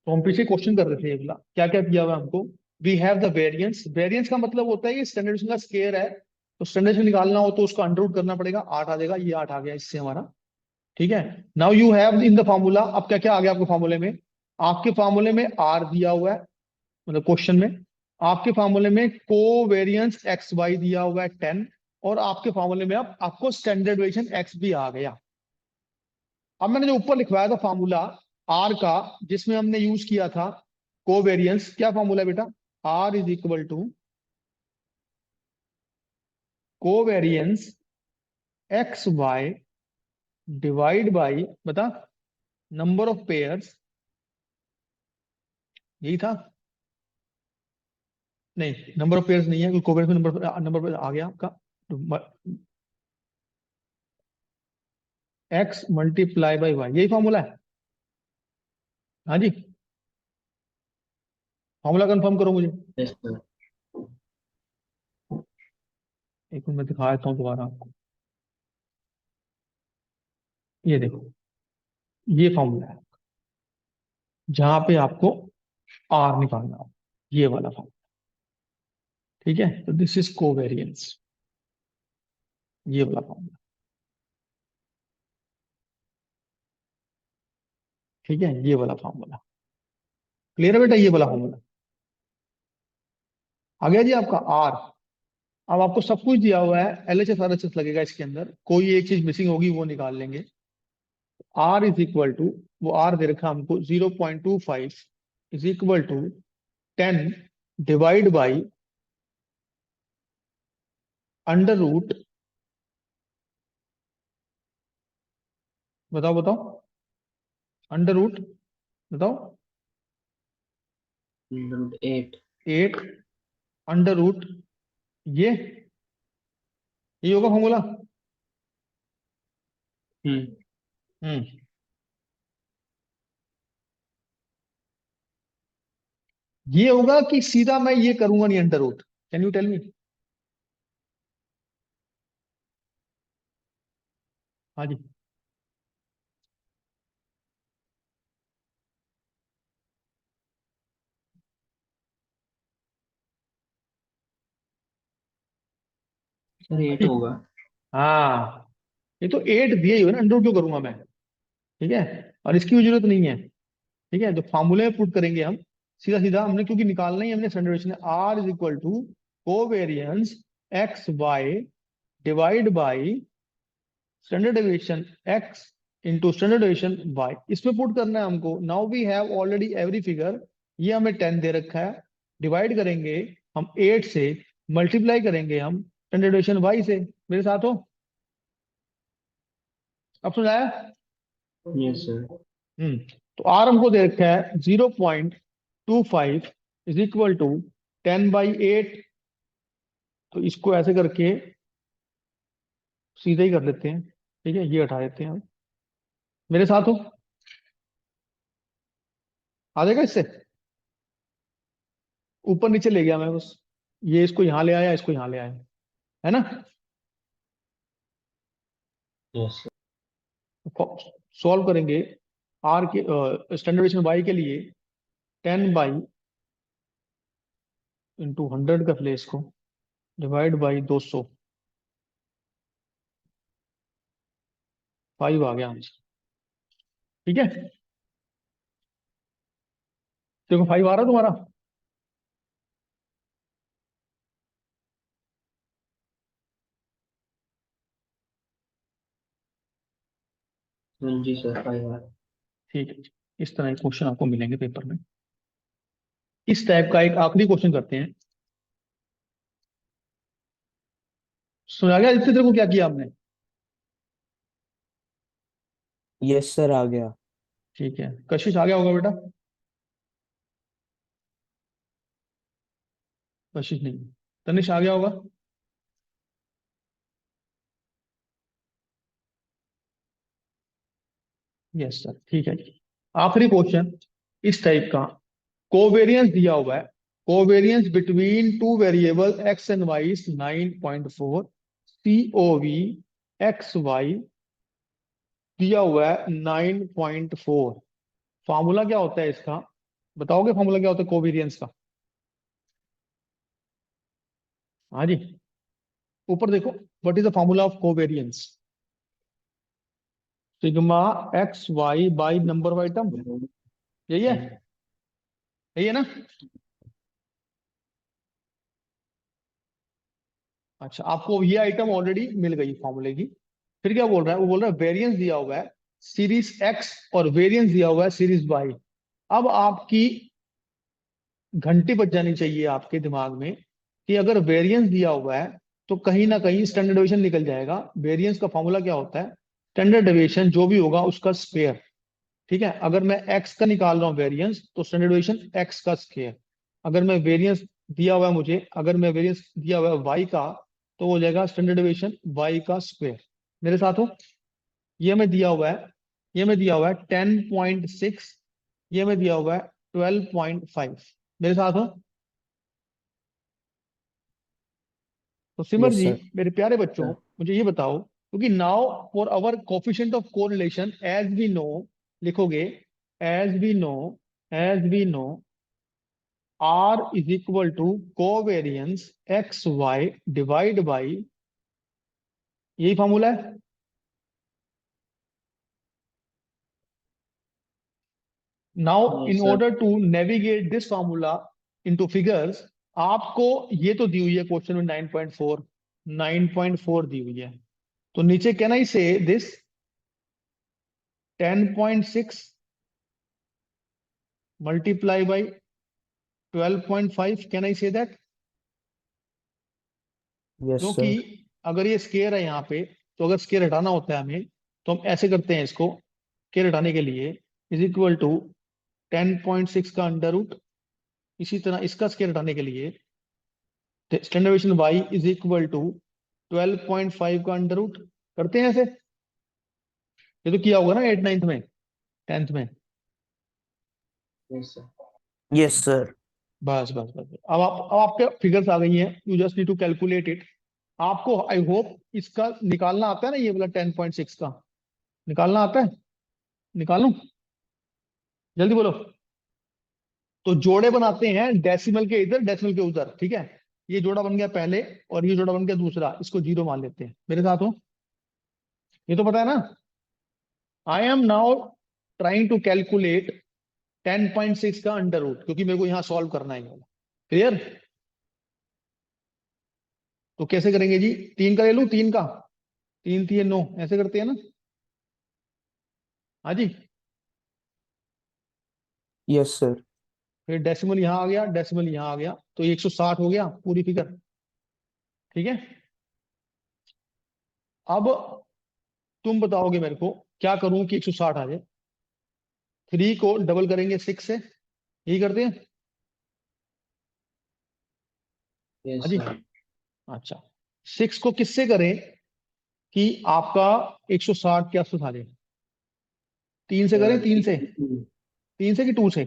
तो हम पीछे क्वेश्चन कर रहे थे, अगला क्या क्या किया हुआ है हमको। We have the variance. Variance का मतलब होता है ये स्टैंडर्ड का स्केयर है, तो स्टैंडर्ड निकालना हो तो उसको अंडर रूट करना पड़ेगा, 8 आ जाएगा, ये 8 आ गया इससे हमारा। ठीक है। Now you have in the formula, अब क्या क्या आ गया आपके फार्मूले में। आपके फार्मूले में आर दिया हुआ है, मतलब क्वेश्चन में। आपके फार्मूले में कोवेरियंस एक्स वाई दिया हुआ है 10। और आपके फार्मूले में अब आपको स्टैंडर्ड वेरिएशन एक्स भी आ गया। अब मैंने जो ऊपर लिखवाया था फार्मूला आर का, जिसमें हमने यूज किया था कोवेरियंस, क्या फार्मूला है बेटा। R is equal to covariance X Y divide by, बता, नंबर ऑफ पेयर्स। यही था। नहीं, नंबर ऑफ पेयर्स नहीं है, कोवेरियंस में नंबर नंबर आ गया आपका। एक्स मल्टीप्लाई बाई वाई, यही फॉर्मूला है। हाँ जी, फॉर्मूला कंफर्म करो मुझे। Yes sir. एक मिनट में दिखा देता हूँ दोबारा आपको। ये देखो, ये फॉर्मूला है जहां पे आपको आर निकालना हो, ये वाला फॉर्मूला। ठीक है, तो दिस इज कोवेरियंस, ये वाला फॉर्मूला। ठीक है, ये वाला फॉर्मूला क्लियर है बेटा, ये वाला फॉर्मूला आ गया जी आपका आर। अब आपको सब कुछ दिया हुआ है, एलएचएस आरएचएस लगेगा इसके अंदर, कोई एक चीज मिसिंग होगी वो निकाल लेंगे। आर इज इक्वल टू, वो आर दे रखा हमको 0.25 is equal to 10 divide by under root, बताओ बताओ, अंडर रूट बताओ, √8। 8 अंडर रूट, ये होगा फॉर्मूला। हम्म। हम्म, ये होगा कि सीधा मैं ये करूंगा नहीं under root. Can you tell me. हाँ जी। सर 8 होगा। हाँ, ये तो 8 दिया ही हो ना, अंडर रूट क्यों करूंगा मैं। ठीक है, और इसकी भी जरूरत नहीं है। ठीक है, जो फॉर्मूले में पुट करेंगे हम सीधा सीधा, हमने क्योंकि निकालना ही हमने standard deviation, R is equal to covariance X Y divide by standard deviation X into standard deviation Y, इसमें पुट करना है हमको। Now we have already every figure, ये हमें 10 दे रखा है, डिवाइड करेंगे हम 8 से, मल्टीप्लाई करेंगे हम स्टैंडर्ड डेविएशन वाई से। मेरे साथ हो, अब सुनाया। Yes sir. हम्म, तो आर हमको दे रखा है 0.25 इज इक्वल टू 10/8। तो इसको ऐसे करके सीधे ही कर लेते हैं। ठीक है, ये हटा देते हैं हम। मेरे साथ हो, आ जाएगा इससे। ऊपर नीचे ले गया मैं बस, ये इसको यहाँ ले आया, इसको यहाँ ले आया, है ना। Yes sir. सॉल्व करेंगे आर के स्टैंडर्ड डेविएशन वाई के लिए। 10/(इंटू 100 कर ले इसको, डिवाइड बाई 200, 5 आ गया आंसर। ठीक है, देखो 5 आ रहा तुम्हारा। हाँ जी सर, 5 ठीक है, इस तरह के क्वेश्चन आपको मिलेंगे पेपर में। इस टाइप का एक आखिरी क्वेश्चन करते हैं। सुना गया इससे, तेरे को क्या किया हमने। यस सर, आ गया। ठीक है, कशिश आ गया होगा बेटा। कशिश नहीं, तनिष आ गया होगा। यस सर, ठीक है जी। आखिरी क्वेश्चन इस टाइप का, कोवेरियंस दिया हुआ है, covariance between two variable X and Y is 9.4, COV X Y दिया हुआ है 9.4। फार्मूला क्या होता है इसका, बताओगे फॉर्मूला क्या होता है कोवेरियंस का? हाँ जी, ऊपर देखो, what is the formula of covariance? Sigma X Y by number of item, यही है, यही है ना? अच्छा, आपको ये आइटम ऑलरेडी मिल गई फॉर्मूले की। फिर क्या बोल रहा है? वो बोल रहा है वेरिएंस दिया हुआ है सीरीज एक्स और वेरिएंस दिया हुआ है सीरीज वाई। अब आपकी घंटी बज जानी चाहिए आपके दिमाग में कि अगर वेरिएंस दिया हुआ है तो कहीं ना कहीं स्टैंडर्ड डेविएशन निकल जाएगा। वेरिएंस का फॉर्मूला क्या होता है? स्टैंडर्ड डेविएशन जो भी होगा उसका स्क्वायर। ठीक है, अगर मैं एक्स का निकाल रहा हूँ वेरिएंस तो स्टैंडर्ड डेविएशन एक्स का स्क्वायर। अगर मैं वेरिएंस दिया हुआ है मुझे, अगर मैं वेरिएंस दिया हुआ है वाई का, तो हो जाएगा स्टैंडर्ड डेविएशन वाई का स्क्वायर। मेरे साथ हो? ये हमें दिया हुआ है, ये हमें दिया हुआ है 10.6, ये हमें दिया हुआ है 12.5। मेरे साथ हो? तो सिमर यस जी, सर। मेरे प्यारे बच्चों, मुझे ये बताओ, क्योंकि now for our coefficient of correlation as we know, लिखोगे as we know, as we know R is equal to covariance X Y divide by, यही फॉर्मूला है। Now yes in sir. Order to navigate this formula into figures, आपको ये तो दी हुई है question में 9.4, 9.4 दी हुई है, तो नीचे कैन आई से this 10.6 multiply by 12.5, can I say that? Yes क्योंकि सर। अगर ये स्केयर है यहाँ पे, तो अगर स्केयर हटाना होता है हमें, तो हम ऐसे करते हैं इसको, स्केयर हटाने के लिए इज इक्वल टू 10.6 का अंडर रूट। इसी तरह इसका स्केयर हटाने के लिए standard deviation Y is equal to 12.5 का अंडर रूट। करते हैं ऐसे? ये तो किया होगा ना 8 9th में, 10th में। Yes sir. Yes sir. बस बस बस बस। अब आपके फिगर्स आ गई हैं, you just need to calculate it. आपको आई होप इसका निकालना आता है ना, ये वाला 10.6 का निकालना आता है? निकालूं? जल्दी बोलो। तो जोड़े बनाते हैं डेसिमल के इधर डेसिमल के उधर, ठीक है? ये जोड़ा बन गया पहले और ये जोड़ा बन गया दूसरा, इसको जीरो मान लेते हैं। मेरे साथ हो? ये तो पता है ना? I am now trying to calculate 10.6 का अंडर रूट, क्योंकि मेरे को यहां सॉल्व करना है। क्लियर? तो कैसे करेंगे जी? तीन का ले लूं, तीन का, तीन तीन नौ, ऐसे करते हैं ना? हाँ जी। Yes sir. फिर डेसिमल यहां आ गया, डेसिमल यहां आ गया, तो 160 हो गया पूरी फिगर। ठीक है, अब तुम बताओगे मेरे को क्या करूं कि 160 आ जाए? 3 को डबल करेंगे 6 से, यही करते हैं? हाँ यस जी। सर। अच्छा, 6 को किससे करें कि आपका 160 के आसपास आ जाए? 3 से करें, 3 से, 3 से कि 2 से?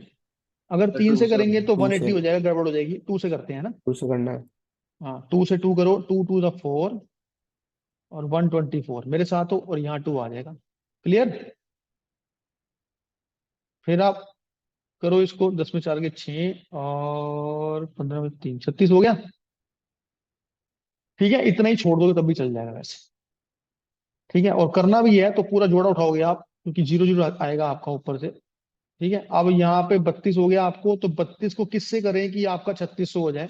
अगर 3 टू से सर। करेंगे तो टू 180 से। हो जाएगा, गड़बड़ हो जाएगी। 2 से करते हैं ना? टू से करना है। हाँ, 2 से 2 करो, 2 2 द 4 और 124 मेरे साथ हो, और यहाँ 2 आ जाएगा। क्लियर? फिर आप करो इसको, 10 में 4 के 6 और 15 में 3, 36 हो गया। ठीक है, इतना ही छोड़ दोगे तब भी चल जाएगा वैसे। ठीक है, और करना भी है तो पूरा जोड़ा उठाओगे आप, क्योंकि जीरो जीरो आएगा आपका ऊपर से। ठीक है, अब यहाँ पे 32 हो गया आपको, तो 32 को किससे करें कि आपका 3600 हो जाए?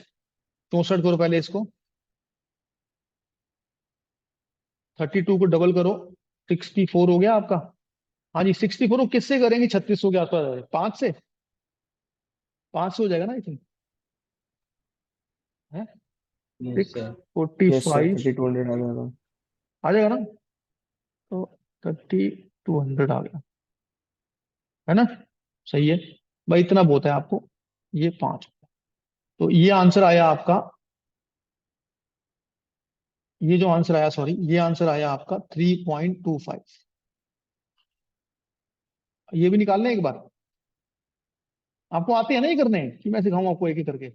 64 करो पहले इसको, 32 को डबल करो, 64 हो गया आपका। हाँ जी, 64 को किससे करेंगे 3600 के आसपास आ जाए? 5 से, 5 से हो जाएगा ना आई थिंक, है? Yes six sir. Forty yes sir, five 3200 आ जाएगा। आ जाएगा ना? तो 3200 आ गया, है ना? सही है भाई, इतना बहुत है आपको, ये 5। तो ये आंसर आया आपका, ये जो आंसर आया, सॉरी, ये आंसर आया आपका 3.25। ये भी निकालना है एक बार? आपको आते हैं ना ये करने, कि मैं सिखाऊं आपको एक एक करके?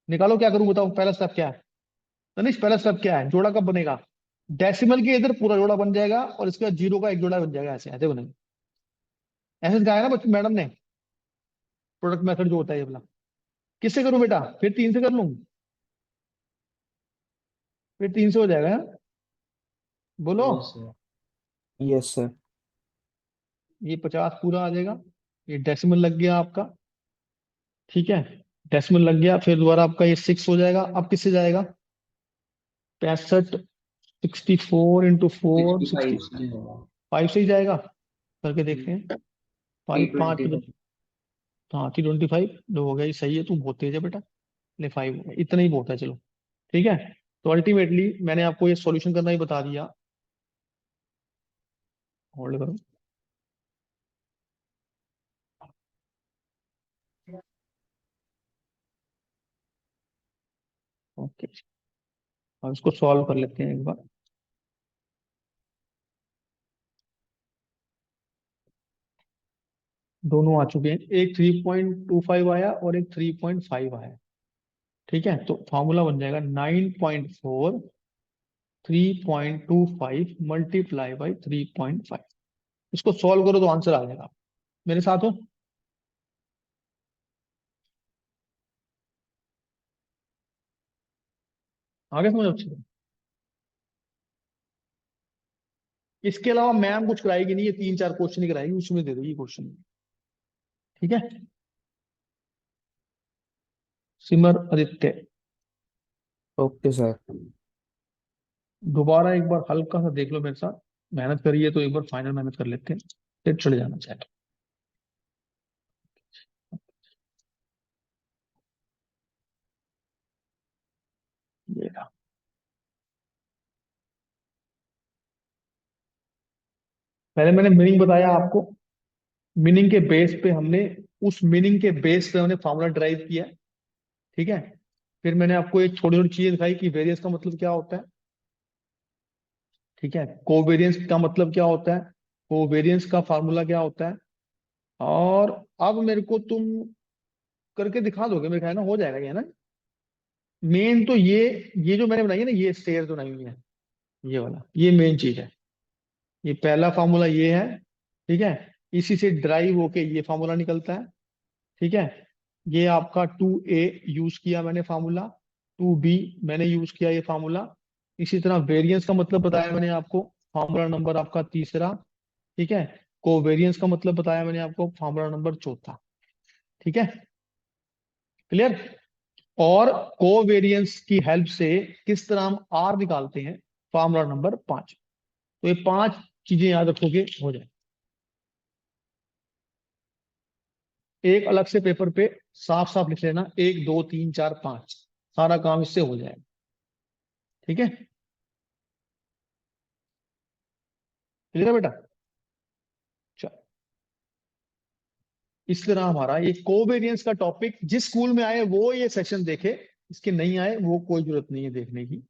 निकालो, क्या करूं बताओ, पहला स्टेप क्या है? तनिष, पहला स्टेप क्या है? जोड़ा कब बनेगा? डेसिमल के इधर पूरा जोड़ा बन जाएगा और इसके बाद जीरो का एक जोड़ा बन जाएगा, ऐसे ऐसे बनेगा। ऐसे सिखाया ना बच्चों मैडम ने? प्रोडक्ट मेथड जो होता है ये वाला। किससे करूं बेटा, फिर 3 से कर लूं, फिर 3 से हो जाएगा हाँ? बोलो। Yes sir. Yes sir. ये 50 पूरा आ जाएगा, ये डेसिमल लग गया आपका, ठीक है, डेसिमल लग गया, फिर दोबारा आपका ये 6 हो जाएगा। अब किससे जाएगा, 65, 64 इंटू 4 65 60, से होगा। 5 से ही जाएगा, करके देखते हैं। T 5 5 twenty. हाँ 325 जो हो गया, ये सही है, तू बहुत तेज है बेटा। ले 5 हो गया, इतना ही बहुत है, चलो ठीक है। तो अल्टीमेटली मैंने आपको ये सॉल्यूशन करना ही बता दिया। होल्ड करो। ओके, अब इसको सॉल्व कर लेते हैं एक बार। दोनों आ चुके हैं, एक 3.25 आया और एक 3.5 आया, ठीक है। तो फॉर्मूला बन जाएगा 9.4 3.25 मल्टीप्लाई बाई 3.5। इसको सॉल्व करो तो आंसर आ जाएगा। मेरे साथ हो, आगे समझ अच्छे से। इसके अलावा मैम कुछ कराएगी नहीं, ये 3 4 क्वेश्चन ही कराएगी, उसमें दे देगी क्वेश्चन, ठीक है। सिमर आदित्य, ओके सर। दोबारा एक बार हल्का सा देख लो मेरे साथ, मेहनत करिए तो एक बार फाइनल मेहनत कर लेते हैं, फिर चले जाना चाहिए। ये रहा। पहले मैंने मीनिंग बताया आपको, मीनिंग के बेस पे हमने, उस मीनिंग के बेस पे हमने फॉर्मूला ड्राइव किया, ठीक है। फिर मैंने आपको एक छोटी छोटी चीज दिखाई कि वेरिएंस का मतलब क्या होता है, ठीक है, कोवेरियंस का मतलब क्या होता है, कोवेरियंस का फार्मूला क्या होता है। और अब मेरे को तुम करके दिखा दोगे मेरे ख्याल में हो जाएगा ये ना। मेन तो ये जो मैंने बनाई है ना, ये स्टेयर जो बनाई हुई है, ये वाला, ये मेन चीज है। ये पहला फार्मूला ये है, ठीक है, इसी से ड्राइव होके ये फार्मूला निकलता है, ठीक है। ये आपका 2A यूज किया मैंने फार्मूला, 2B मैंने यूज किया ये फार्मूला। इसी तरह वेरिएंस का मतलब बताया मैंने आपको, फार्मूला नंबर आपका तीसरा, ठीक है। कोवेरियंस का मतलब बताया मैंने आपको, फार्मूला नंबर चौथा, ठीक है, क्लियर। और कोवेरियंस की हेल्प से किस तरह हम आर निकालते हैं, फार्मूला नंबर 5। तो ये 5 चीजें याद रखोगे, हो जाए। एक अलग से पेपर पे साफ साफ लिख लेना, 1 2 3 4 5, सारा काम इससे हो जाएगा, ठीक है, क्लियर है बेटा। चलो, इस तरह हमारा ये कोवेरियंस का टॉपिक जिस स्कूल में आए वो ये सेशन देखे, इसके नहीं आए वो कोई जरूरत नहीं है देखने की।